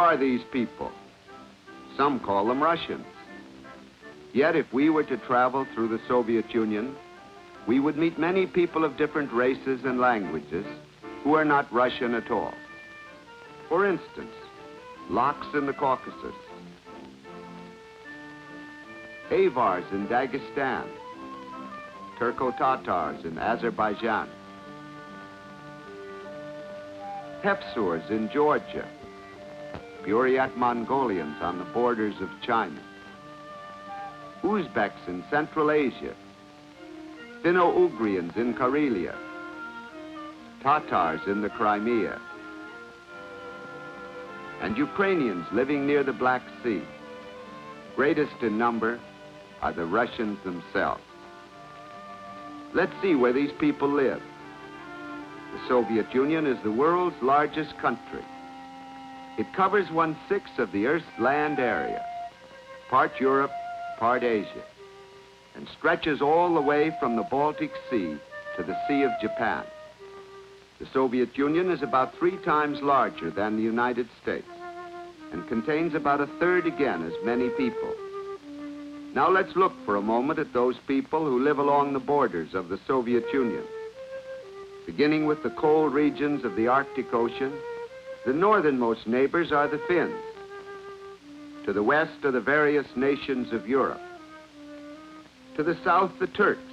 are these people? Some call them Russians. Yet if we were to travel through the Soviet Union, we would meet many people of different races and languages who are not Russian at all. For instance, Laks in the Caucasus, Avars in Dagestan, Turco-Tatars in Azerbaijan, Hepsurs in Georgia, Buryat Mongolians on the borders of China, Uzbeks in Central Asia, Finno-Ugrians in Karelia, Tatars in the Crimea, and Ukrainians living near the Black Sea. Greatest in number are the Russians themselves. Let's see where these people live. The Soviet Union is the world's largest country. It covers 1/6 of the Earth's land area, part Europe, part Asia, and stretches all the way from the Baltic Sea to the Sea of Japan. The Soviet Union is about 3 times larger than the United States and contains about 1/3 again as many people. Now let's look for a moment at those people who live along the borders of the Soviet Union. Beginning with the cold regions of the Arctic Ocean, the northernmost neighbors are the Finns. To the west are the various nations of Europe. To the south, the Turks,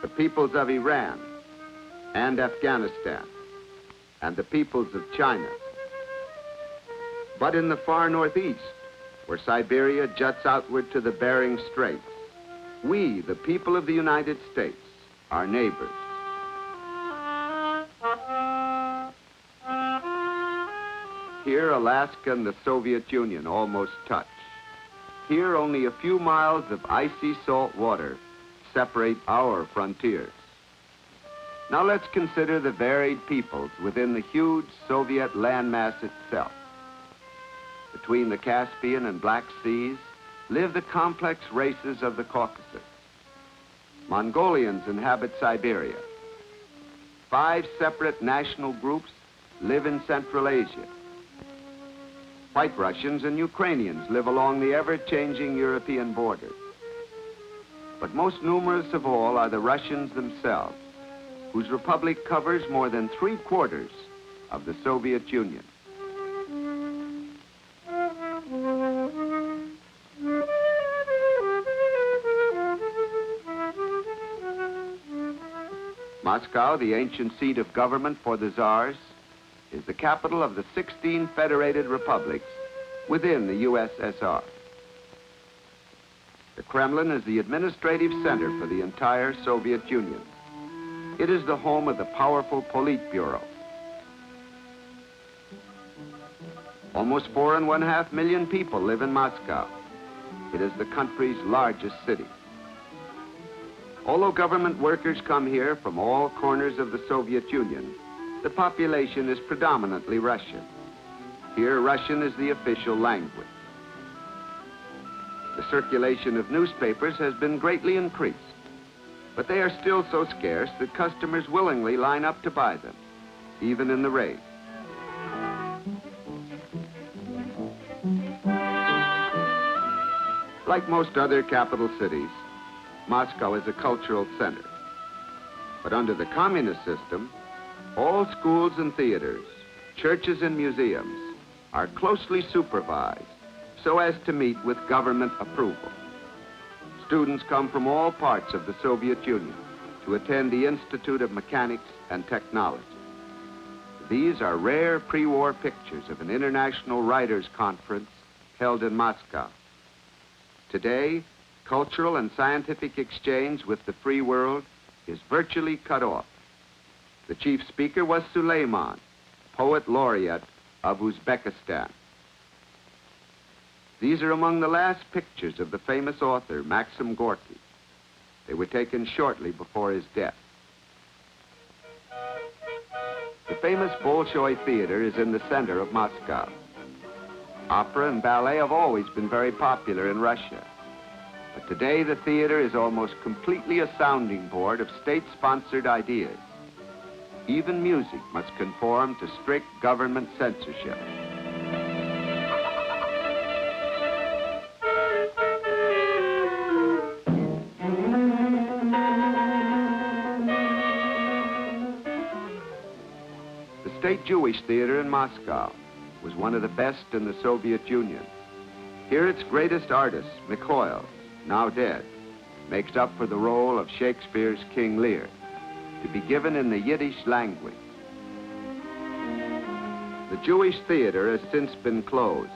the peoples of Iran and Afghanistan, and the peoples of China. But in the far northeast, where Siberia juts outward to the Bering Straits, we, the people of the United States, are neighbors. Here, Alaska and the Soviet Union almost touch. Here, only a few miles of icy salt water separate our frontiers. Now let's consider the varied peoples within the huge Soviet landmass itself. Between the Caspian and Black Seas live the complex races of the Caucasus. Mongolians inhabit Siberia. 5 separate national groups live in Central Asia. White Russians and Ukrainians live along the ever-changing European border. But most numerous of all are the Russians themselves, whose republic covers more than 3/4 of the Soviet Union. Moscow, the ancient seat of government for the Tsars, is the capital of the 16 federated republics within the USSR. The Kremlin is the administrative center for the entire Soviet Union. It is the home of the powerful Politburo. Almost 4.5 million people live in Moscow. It is the country's largest city. Although government workers come here from all corners of the Soviet Union, the population is predominantly Russian. Here, Russian is the official language. The circulation of newspapers has been greatly increased, but they are still so scarce that customers willingly line up to buy them, even in the rain. Like most other capital cities, Moscow is a cultural center. But under the communist system, all schools and theaters, churches and museums are closely supervised so as to meet with government approval. Students come from all parts of the Soviet Union to attend the Institute of Mechanics and Technology. These are rare pre-war pictures of an international writers' conference held in Moscow. Today, cultural and scientific exchange with the free world is virtually cut off. The chief speaker was Suleiman, poet laureate of Uzbekistan. These are among the last pictures of the famous author, Maxim Gorky. They were taken shortly before his death. The famous Bolshoy Theatre is in the center of Moscow. Opera and ballet have always been very popular in Russia. But today the theater is almost completely a sounding board of state-sponsored ideas. Even music must conform to strict government censorship. Jewish theater in Moscow was one of the best in the Soviet Union. Here its greatest artist, Mikhail, now dead, makes up for the role of Shakespeare's King Lear, to be given in the Yiddish language. The Jewish theater has since been closed.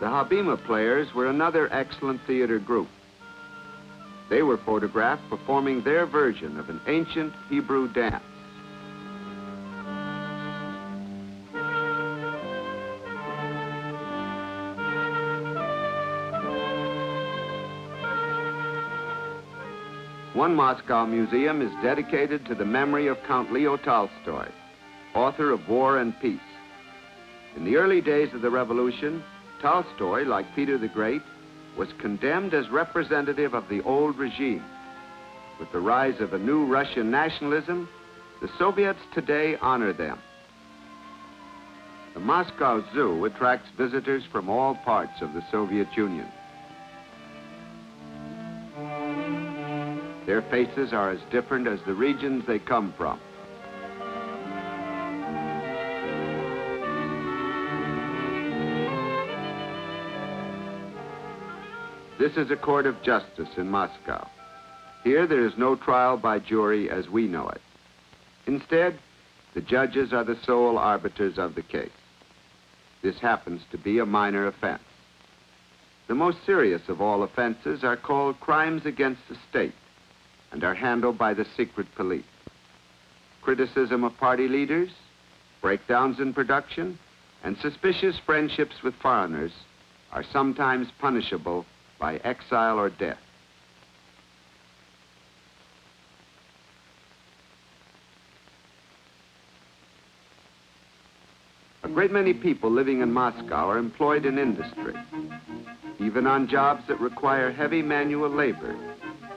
The Habima Players were another excellent theater group. They were photographed performing their version of an ancient Hebrew dance. One Moscow museum is dedicated to the memory of Count Leo Tolstoy, author of War and Peace. In the early days of the Revolution, Tolstoy, like Peter the Great, was condemned as representative of the old regime. With the rise of a new Russian nationalism, the Soviets today honor them. The Moscow Zoo attracts visitors from all parts of the Soviet Union. Their faces are as different as the regions they come from. This is a court of justice in Moscow. Here there is no trial by jury as we know it. Instead, the judges are the sole arbiters of the case. This happens to be a minor offense. The most serious of all offenses are called crimes against the state and are handled by the secret police. Criticism of party leaders, breakdowns in production, and suspicious friendships with foreigners are sometimes punishable by exile or death. A great many people living in Moscow are employed in industry. Even on jobs that require heavy manual labor,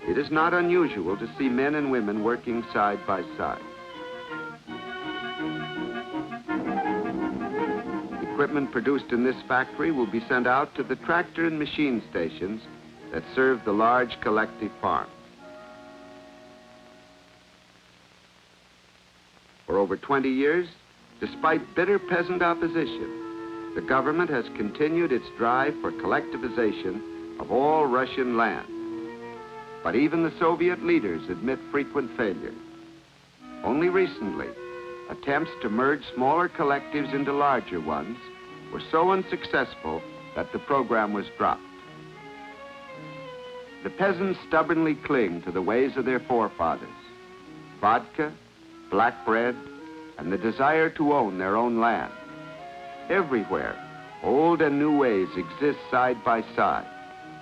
it is not unusual to see men and women working side by side. Equipment produced in this factory will be sent out to the tractor and machine stations that serve the large collective farms. For over 20 years, despite bitter peasant opposition, the government has continued its drive for collectivization of all Russian land. But even the Soviet leaders admit frequent failure. Only recently, attempts to merge smaller collectives into larger ones were so unsuccessful that the program was dropped. The peasants stubbornly cling to the ways of their forefathers: vodka, black bread, and the desire to own their own land. Everywhere, old and new ways exist side by side,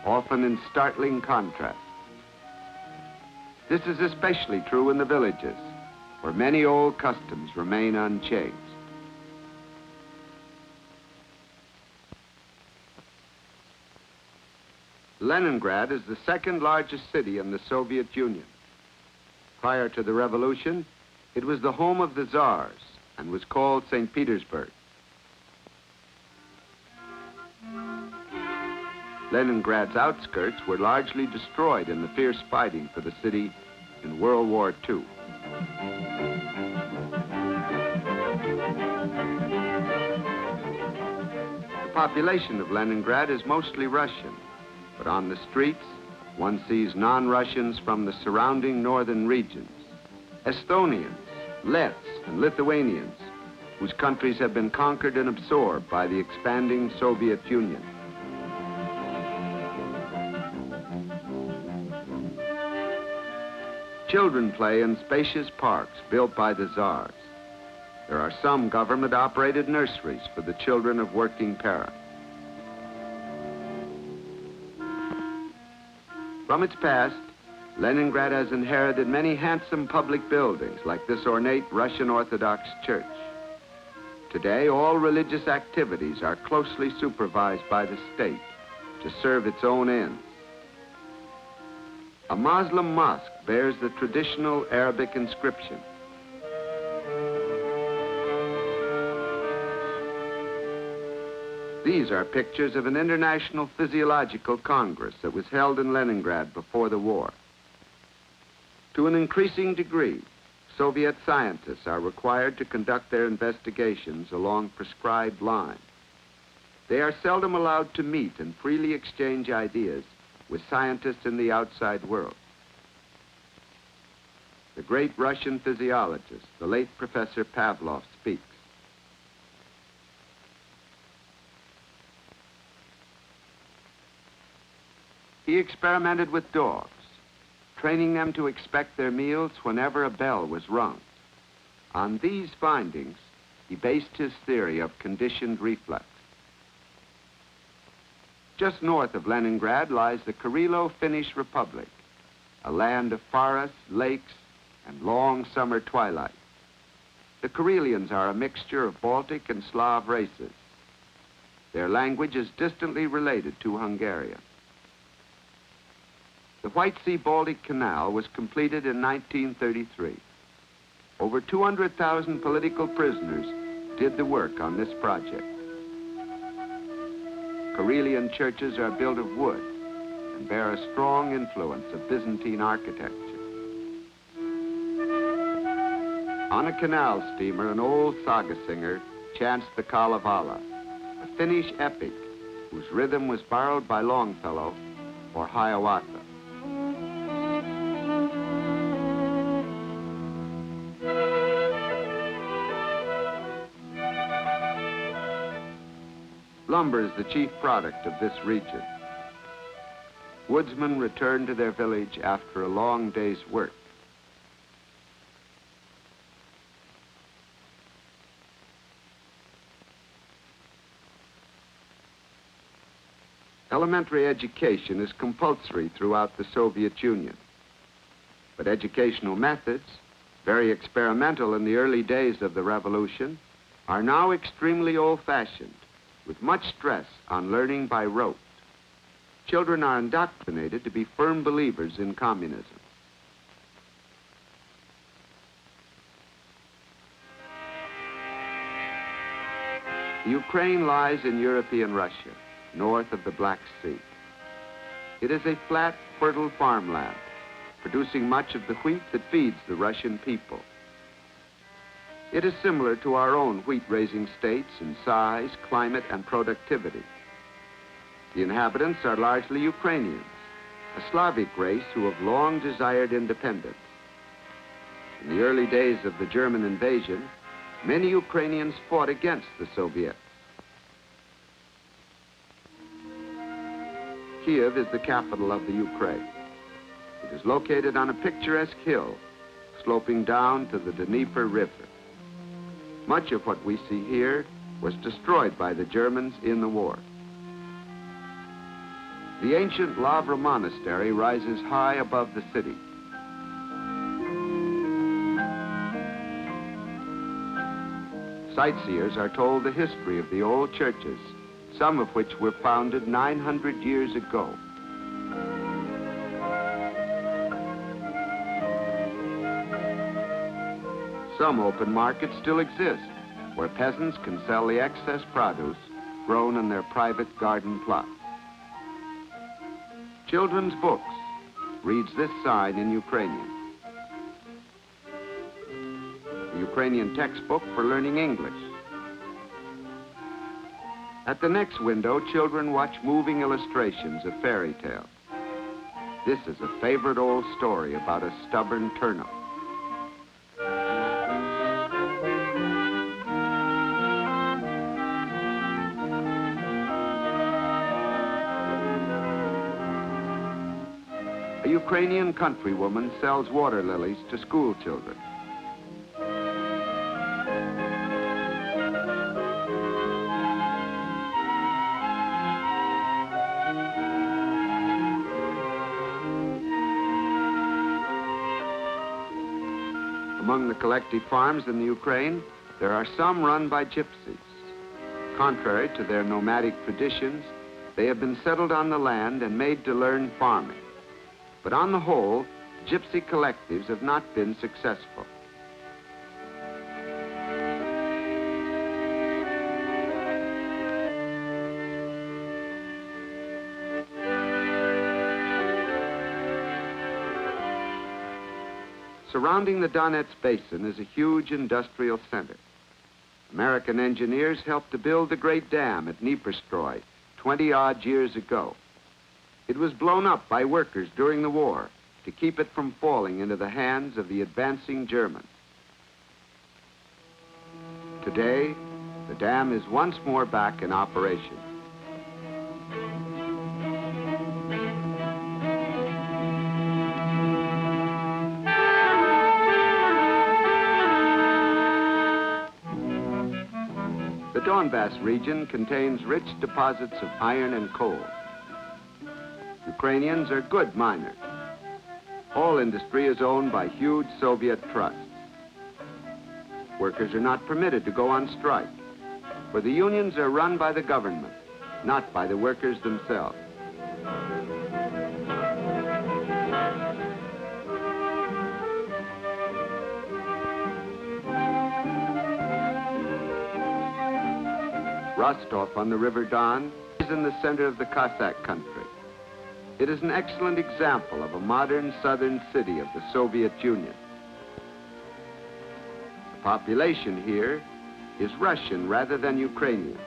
often in startling contrast. This is especially true in the villages, where many old customs remain unchanged. Leningrad is the second largest city in the Soviet Union. Prior to the revolution, it was the home of the Tsars and was called St. Petersburg. Leningrad's outskirts were largely destroyed in the fierce fighting for the city in World War II. The population of Leningrad is mostly Russian, but on the streets, one sees non-Russians from the surrounding northern regions: Estonians, Lets, and Lithuanians, whose countries have been conquered and absorbed by the expanding Soviet Union. Children play in spacious parks built by the Tsars. There are some government-operated nurseries for the children of working parents. From its past, Leningrad has inherited many handsome public buildings like this ornate Russian Orthodox church. Today, all religious activities are closely supervised by the state to serve its own ends. A Muslim mosque bears the traditional Arabic inscription. These are pictures of an international physiological congress that was held in Leningrad before the war. To an increasing degree, Soviet scientists are required to conduct their investigations along prescribed lines. They are seldom allowed to meet and freely exchange ideas with scientists in the outside world. The great Russian physiologist, the late Professor Pavlov, speaks. He experimented with dogs, training them to expect their meals whenever a bell was rung. On these findings, he based his theory of conditioned reflex. Just north of Leningrad lies the Carrillo Finnish Republic, a land of forests, lakes, and long summer twilight. The Karelians are a mixture of Baltic and Slav races. Their language is distantly related to Hungarian. The White Sea-Baltic Canal was completed in 1933. Over 200,000 political prisoners did the work on this project. Karelian churches are built of wood and bear a strong influence of Byzantine architecture. On a canal steamer, an old saga singer chants the Kalevala, a Finnish epic whose rhythm was borrowed by Longfellow or Hiawatha. Lumber is the chief product of this region. Woodsmen return to their village after a long day's work. Elementary education is compulsory throughout the Soviet Union. But educational methods, very experimental in the early days of the revolution, are now extremely old-fashioned, with much stress on learning by rote. Children are indoctrinated to be firm believers in communism. Ukraine lies in European Russia, north of the Black Sea. It is a flat, fertile farmland, producing much of the wheat that feeds the Russian people. It is similar to our own wheat-raising states in size, climate, and productivity. The inhabitants are largely Ukrainians, a Slavic race who have long desired independence. In the early days of the German invasion, many Ukrainians fought against the Soviets. Kiev is the capital of the Ukraine. It is located on a picturesque hill, sloping down to the Dnieper River. Much of what we see here was destroyed by the Germans in the war. The ancient Lavra Monastery rises high above the city. Sightseers are told the history of the old churches, some of which were founded 900 years ago. Some open markets still exist, where peasants can sell the excess produce grown in their private garden plots. Children's books reads this sign in Ukrainian. The Ukrainian textbook for learning English. At the next window, children watch moving illustrations of fairy tales. This is a favorite old story about a stubborn turnip. A Ukrainian countrywoman sells water lilies to school children. Among the collective farms in the Ukraine, there are some run by gypsies. Contrary to their nomadic traditions, they have been settled on the land and made to learn farming. But on the whole, gypsy collectives have not been successful. Surrounding the Donets Basin is a huge industrial center. American engineers helped to build the great dam at Dnieperstroy 20-odd years ago. It was blown up by workers during the war to keep it from falling into the hands of the advancing Germans. Today, the dam is once more back in operation. The Donbass region contains rich deposits of iron and coal. Ukrainians are good miners. All industry is owned by huge Soviet trusts. Workers are not permitted to go on strike, for the unions are run by the government, not by the workers themselves. Rostov on the River Don is in the center of the Cossack country. It is an excellent example of a modern southern city of the Soviet Union. The population here is Russian rather than Ukrainian.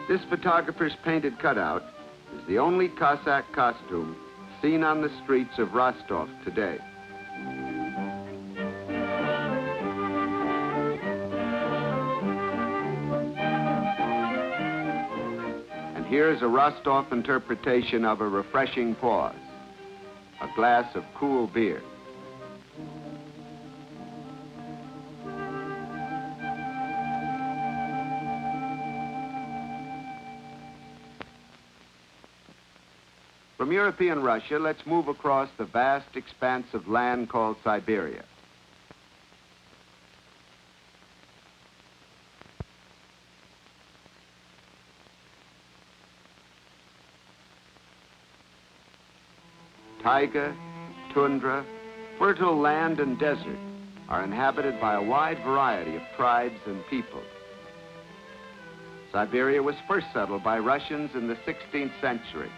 This photographer's painted cutout is the only Cossack costume seen on the streets of Rostov today. And here's a Rostov interpretation of a refreshing pause, a glass of cool beer. From European Russia, let's move across the vast expanse of land called Siberia. Taiga, tundra, fertile land and desert are inhabited by a wide variety of tribes and peoples. Siberia was first settled by Russians in the 16th century.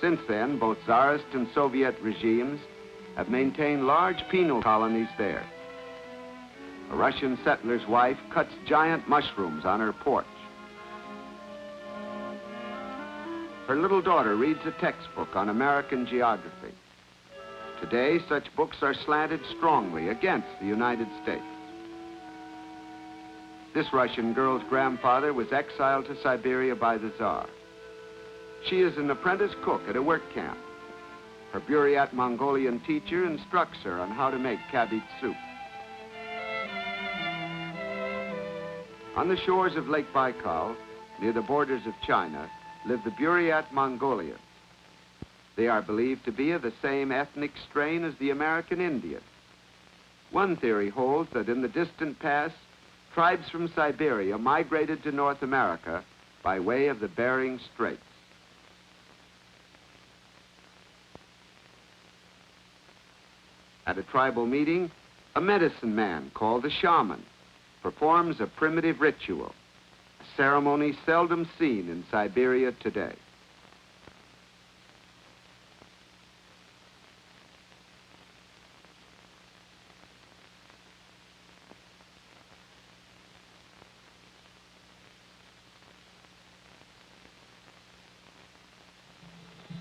Since then, both Tsarist and Soviet regimes have maintained large penal colonies there. A Russian settler's wife cuts giant mushrooms on her porch. Her little daughter reads a textbook on American geography. Today, such books are slanted strongly against the United States. This Russian girl's grandfather was exiled to Siberia by the Tsar. She is an apprentice cook at a work camp. Her Buryat Mongolian teacher instructs her on how to make cabbage soup. On the shores of Lake Baikal, near the borders of China, live the Buryat Mongolians. They are believed to be of the same ethnic strain as the American Indian. One theory holds that in the distant past, tribes from Siberia migrated to North America by way of the Bering Straits. At a tribal meeting, a medicine man called a shaman performs a primitive ritual, a ceremony seldom seen in Siberia today.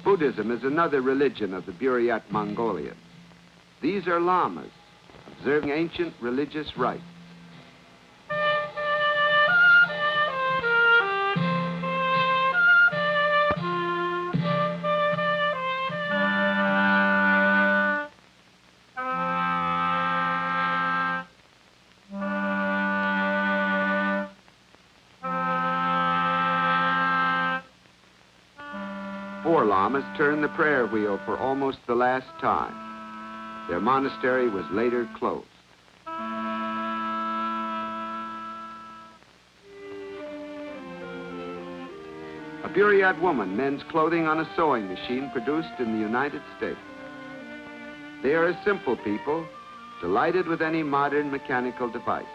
Buddhism is another religion of the Buryat Mongolians. These are lamas, observing ancient religious rites. Four lamas turned the prayer wheel for almost the last time. Their monastery was later closed. A Buryat woman mends clothing on a sewing machine produced in the United States. They are a simple people, delighted with any modern mechanical device.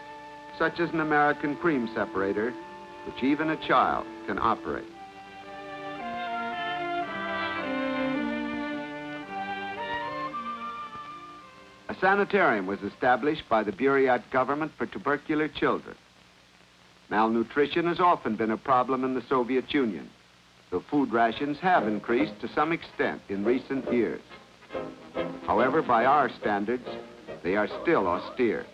such as an American cream separator, which even a child can operate. A sanitarium was established by the Buryat government for tubercular children. Malnutrition has often been a problem in the Soviet Union, though food rations have increased to some extent in recent years. However, by our standards, they are still austere.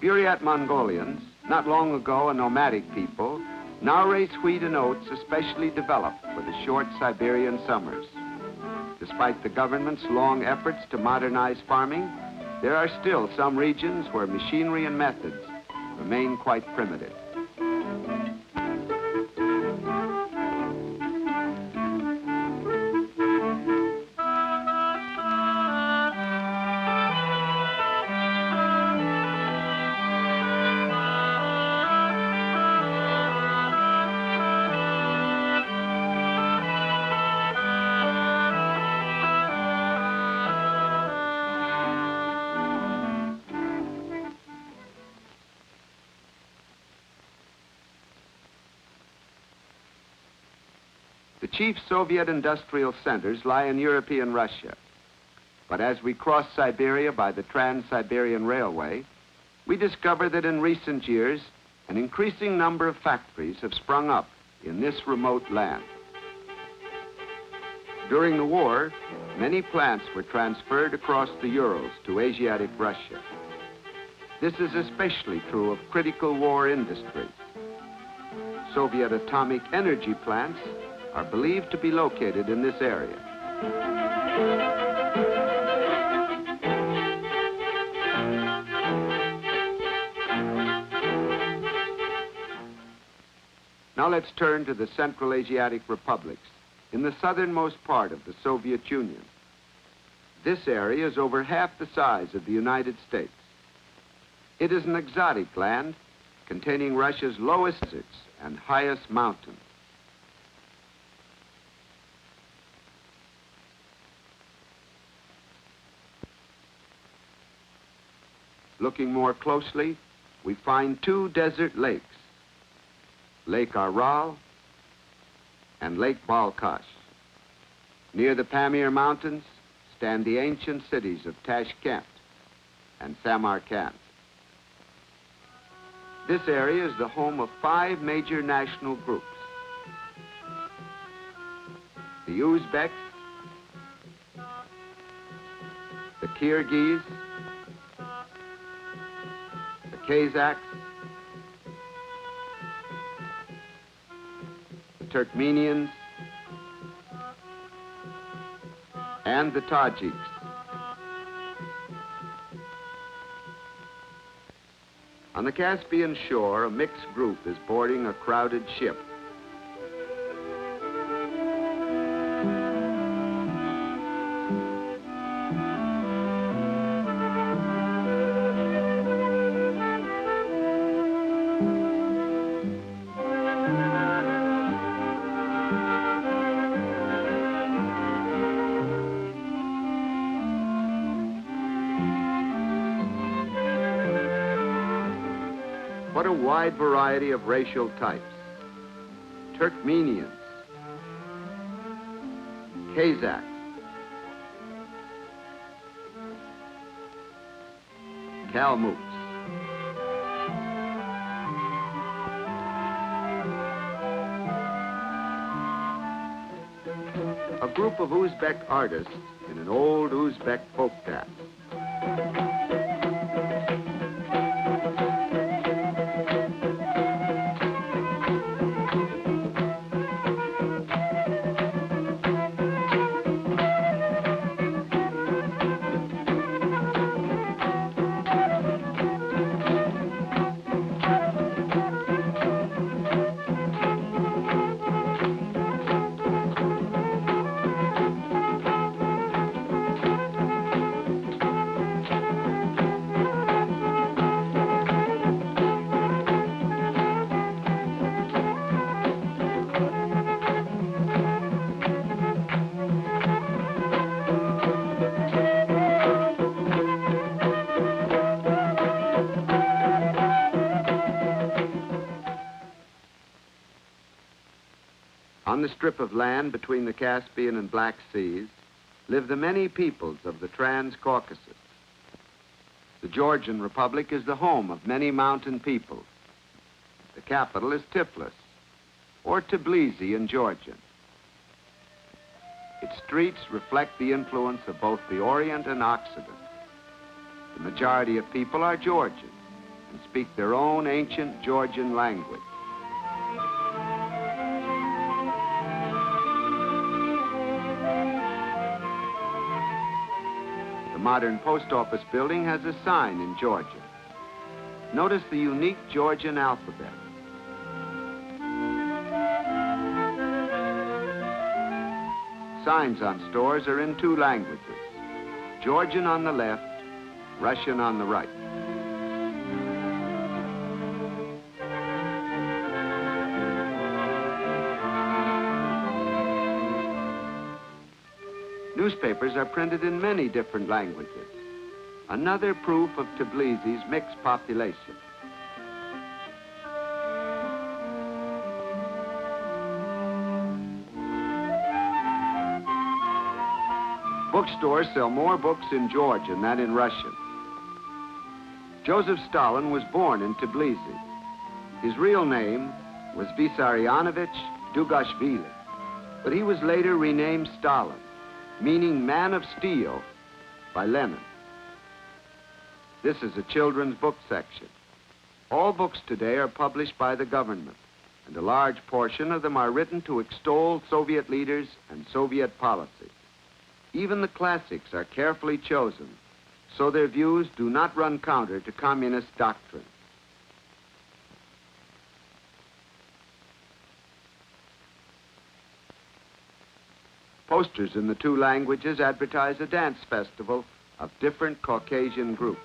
Buryat Mongolians, not long ago a nomadic people, now raise wheat and oats especially developed for the short Siberian summers. Despite the government's long efforts to modernize farming, there are still some regions where machinery and methods remain quite primitive. The chief Soviet industrial centers lie in European Russia. But as we cross Siberia by the Trans-Siberian Railway, we discover that in recent years, an increasing number of factories have sprung up in this remote land. During the war, many plants were transferred across the Urals to Asiatic Russia. This is especially true of critical war industries. Soviet atomic energy plants are believed to be located in this area. Now let's turn to the Central Asiatic republics in the southernmost part of the Soviet Union. This area is over half the size of the United States. It is an exotic land containing Russia's lowest deserts and highest mountains. Looking more closely, we find two desert lakes, Lake Aral and Lake Balkhash. Near the Pamir Mountains stand the ancient cities of Tashkent and Samarkand. This area is the home of 5 major national groups: the Uzbeks, the Kyrgyz, the Kazakhs, the Turkmenians, and the Tajiks. On the Caspian shore, a mixed group is boarding a crowded ship. What a wide variety of racial types. Turkmenians, Kazakhs, Kalmuks, a group of Uzbek artists in an old Uzbek folk dance. On the strip of land between the Caspian and Black Seas live the many peoples of the Trans-Caucasus. The Georgian Republic is the home of many mountain peoples. The capital is Tiflis, or Tbilisi in Georgian. Its streets reflect the influence of both the Orient and Occident. The majority of people are Georgians and speak their own ancient Georgian language. The modern post office building has a sign in Georgian. Notice the unique Georgian alphabet. Signs on stores are in two languages, Georgian on the left, Russian on the right. Newspapers are printed in many different languages, another proof of Tbilisi's mixed population. Bookstores sell more books in Georgian than in Russian. Joseph Stalin was born in Tbilisi. His real name was Vissarionovich Dugashvili, but he was later renamed Stalin, meaning man of steel, by Lenin. This is a children's book section. All books today are published by the government, and a large portion of them are written to extol Soviet leaders and Soviet policy. Even the classics are carefully chosen, so their views do not run counter to communist doctrine. Posters in the two languages advertise a dance festival of different Caucasian groups.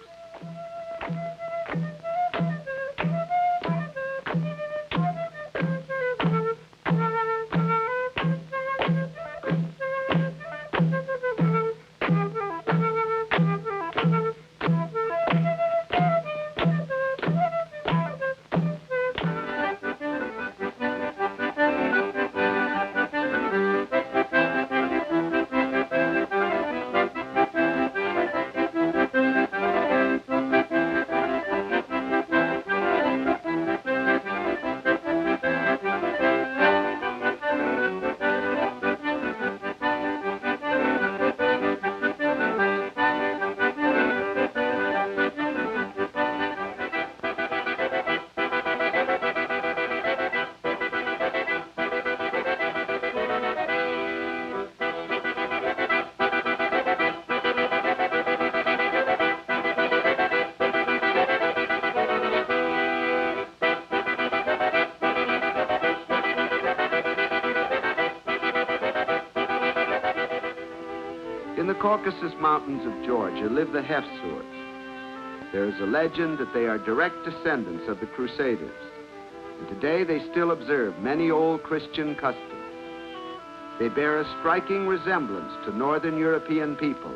In the Caucasus Mountains of Georgia live the Hefsurs. There is a legend that they are direct descendants of the Crusaders, and today they still observe many old Christian customs. They bear a striking resemblance to Northern European people.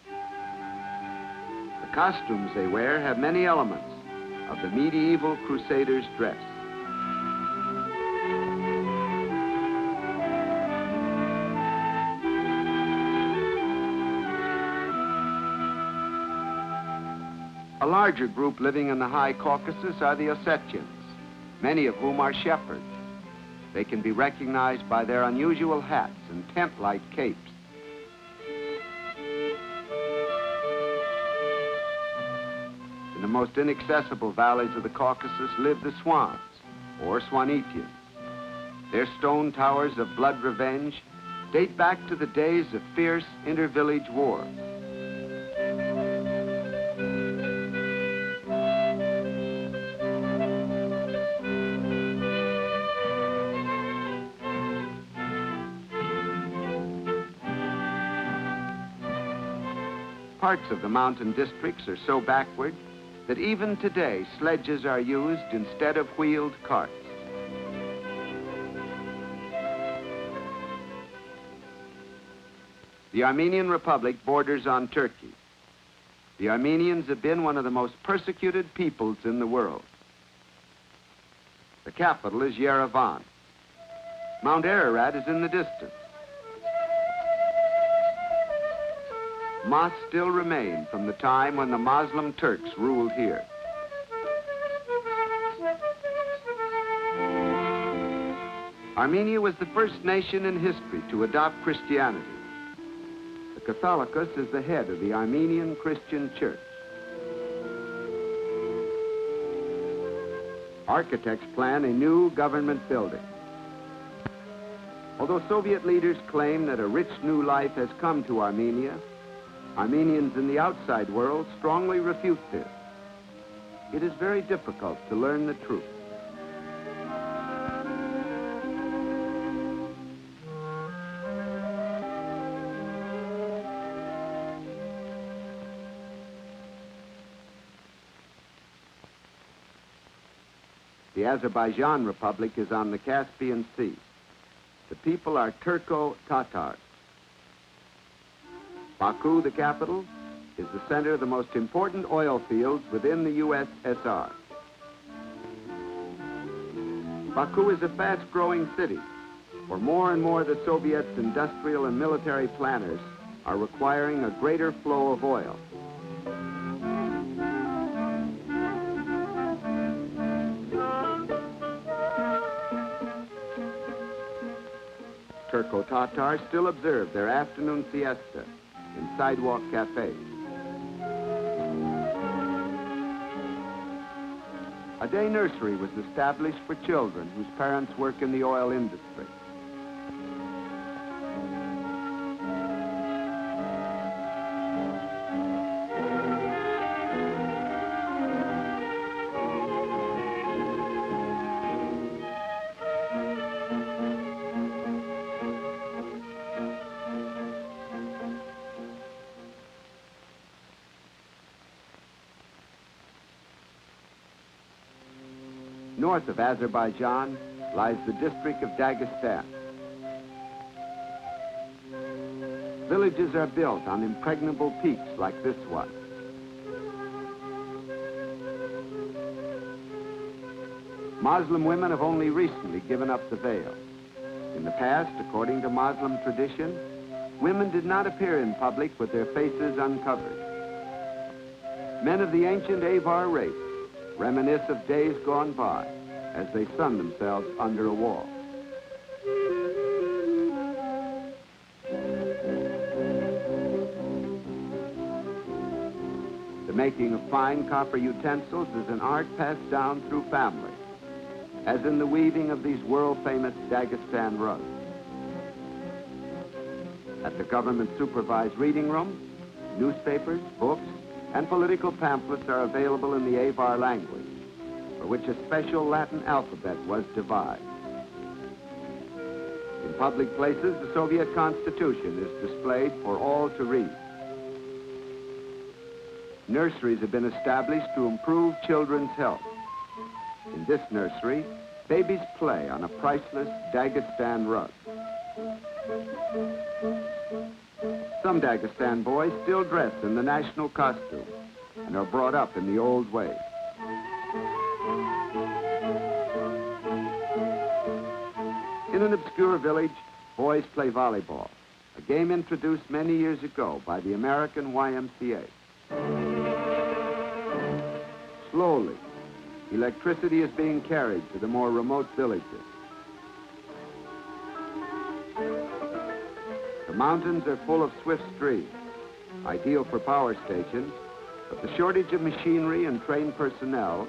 The costumes they wear have many elements of the medieval Crusaders' dress. A larger group living in the High Caucasus are the Ossetians, many of whom are shepherds. They can be recognized by their unusual hats and tent-like capes. In the most inaccessible valleys of the Caucasus live the Swans, or Swanetians. Their stone towers of blood revenge date back to the days of fierce inter-village wars. Parts of the mountain districts are so backward that even today sledges are used instead of wheeled carts. The Armenian Republic borders on Turkey. The Armenians have been one of the most persecuted peoples in the world. The capital is Yerevan. Mount Ararat is in the distance. Mosques still remain from the time when the Muslim Turks ruled here. Armenia was the first nation in history to adopt Christianity. The Catholicos is the head of the Armenian Christian Church. Architects plan a new government building. Although Soviet leaders claim that a rich new life has come to Armenia, Armenians in the outside world strongly refute this. It is very difficult to learn the truth. The Azerbaijan Republic is on the Caspian Sea. The people are Turco-Tatars. Baku, the capital, is the center of the most important oil fields within the USSR. Baku is a fast-growing city, for more and more the Soviets' industrial and military planners are requiring a greater flow of oil. Turco-Tatars still observe their afternoon siesta in sidewalk cafes. A day nursery was established for children whose parents work in the oil industry. North of Azerbaijan lies the district of Dagestan. Villages are built on impregnable peaks like this one. Muslim women have only recently given up the veil. In the past, according to Muslim tradition, women did not appear in public with their faces uncovered. Men of the ancient Avar race reminisce of days gone by as they sun themselves under a wall. The making of fine copper utensils is an art passed down through families, as in the weaving of these world-famous Dagestan rugs. At the government-supervised reading room, newspapers, books, and political pamphlets are available in the Avar language, for which a special Latin alphabet was devised. In public places, the Soviet Constitution is displayed for all to read. Nurseries have been established to improve children's health. In this nursery, babies play on a priceless Dagestan rug. Some Dagestan boys still dress in the national costume and are brought up in the old way. In an obscure village, boys play volleyball, a game introduced many years ago by the American YMCA. Slowly, electricity is being carried to the more remote villages. The mountains are full of swift streams, ideal for power stations, but the shortage of machinery and trained personnel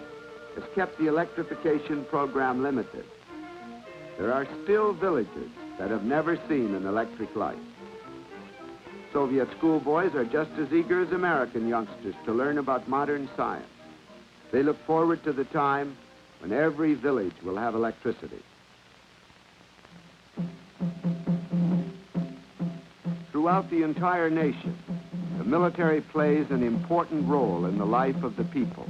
has kept the electrification program limited. There are still villages that have never seen an electric light. Soviet schoolboys are just as eager as American youngsters to learn about modern science. They look forward to the time when every village will have electricity. Throughout the entire nation, the military plays an important role in the life of the people.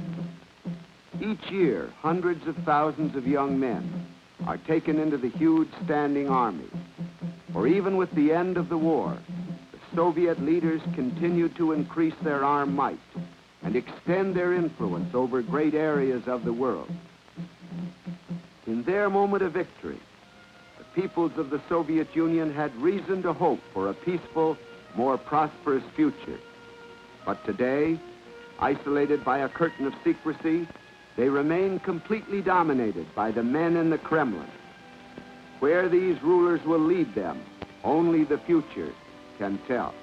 Each year, hundreds of thousands of young men are taken into the huge standing army. For even with the end of the war, the Soviet leaders continued to increase their armed might and extend their influence over great areas of the world. In their moment of victory, the peoples of the Soviet Union had reason to hope for a peaceful, more prosperous future. But today, isolated by a curtain of secrecy, they remain completely dominated by the men in the Kremlin. Where these rulers will lead them, only the future can tell.